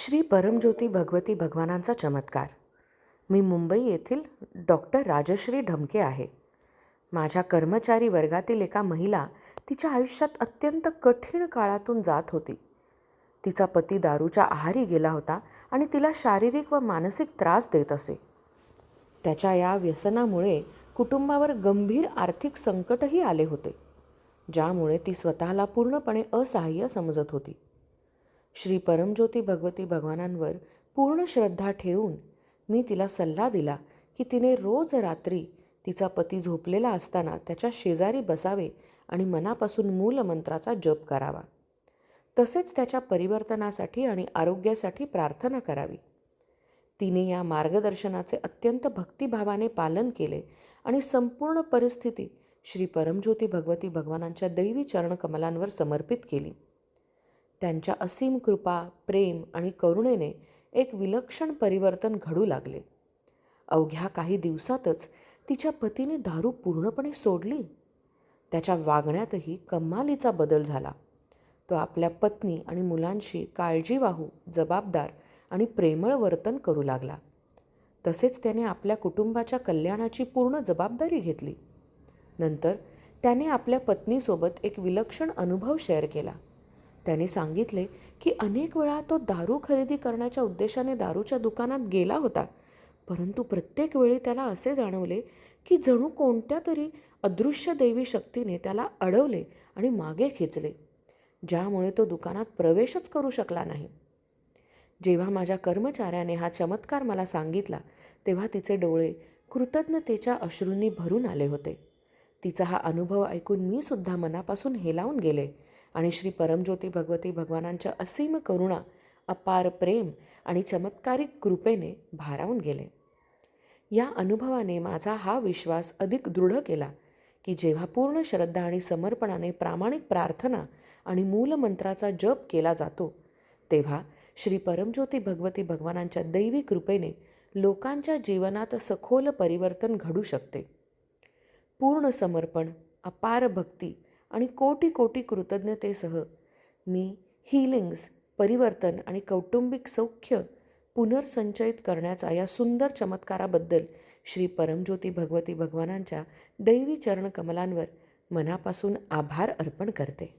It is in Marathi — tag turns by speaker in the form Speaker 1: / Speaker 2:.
Speaker 1: श्री परमज्योती भगवती भगवानांचा चमत्कार. मी मुंबई येथील डॉक्टर राजश्री ढमके आहे. माझ्या कर्मचारी वर्गातील एका महिला तिच्या आयुष्यात अत्यंत कठीण काळातून जात होती. तिचा पती दारूच्या आहारी गेला होता आणि तिला शारीरिक व मानसिक त्रास देत असे. त्याच्या या व्यसनामुळे कुटुंबावर गंभीर आर्थिक संकटही आले होते, ज्यामुळे ती स्वतःला पूर्णपणे असहाय्य समजत होती. श्री परमज्योती भगवती भगवानांवर पूर्ण श्रद्धा ठेवून मी तिला सल्ला दिला की तिने रोज रात्री तिचा पती झोपलेला असताना त्याच्या शेजारी बसावे आणि मनापासून मूलमंत्राचा जप करावा. तसेच त्याच्या परिवर्तनासाठी आणि आरोग्यासाठी प्रार्थना करावी. तिने या मार्गदर्शनाचे अत्यंत भक्तिभावाने पालन केले आणि संपूर्ण परिस्थिती श्री परमज्योती भगवती भगवानांच्या दैवी चरणकमलांवर समर्पित केली. त्यांच्या असीम कृपा, प्रेम आणि करुणेने एक विलक्षण परिवर्तन घडू लागले. अवघ्या काही दिवसातच तिच्या पतीने दारू पूर्णपणे सोडली. त्याच्या वागण्यातही कमालीचा बदल झाला. तो आपल्या पत्नी आणि मुलांशी काळजीवाहू, जबाबदार आणि प्रेमळ वर्तन करू लागला. तसेच त्याने आपल्या कुटुंबाच्या कल्याणाची पूर्ण जबाबदारी घेतली. नंतर त्याने आपल्या पत्नीसोबत एक विलक्षण अनुभव शेअर केला. त्याने सांगितले की अनेक वेळा तो दारू खरेदी करण्याच्या उद्देशाने दारूच्या दुकानात गेला होता, परंतु प्रत्येक वेळी त्याला असे जाणवले की जणू कोणत्या तरी अदृश्य दैवी शक्तीने त्याला अडवले आणि मागे खेचले, ज्यामुळे तो दुकानात प्रवेशच करू शकला नाही. जेव्हा माझ्या कर्मचाऱ्याने हा चमत्कार मला सांगितला तेव्हा तिचे डोळे कृतज्ञतेच्या अश्रूंनी भरून आले होते. तिचा हा अनुभव ऐकून मी सुद्धा मनापासून हेलावून गेले आणि श्री परमज्योती भगवती भगवानांच्या असीम करुणा, अपार प्रेम आणि चमत्कारिक कृपेने भारावून गेले. या अनुभवाने माझा हा विश्वास अधिक दृढ केला की जेव्हा पूर्ण श्रद्धा आणि समर्पणाने प्रामाणिक प्रार्थना आणि मूलमंत्राचा जप केला जातो, तेव्हा श्री परमज्योती भगवती भगवानांच्या दैवी कृपेने लोकांच्या जीवनात सखोल परिवर्तन घडू शकते. पूर्ण समर्पण, अपार भक्ती आणि कोटी कोटी कृतज्ञतेसह मी हीलिंग्स, परिवर्तन आणि कौटुंबिक सौख्य पुनर्संचयित करण्याचा या सुंदर चमत्काराबद्दल श्री परमज्योती भगवती भगवानांच्या दैवी चरणकमलांवर मनापासून आभार अर्पण करते.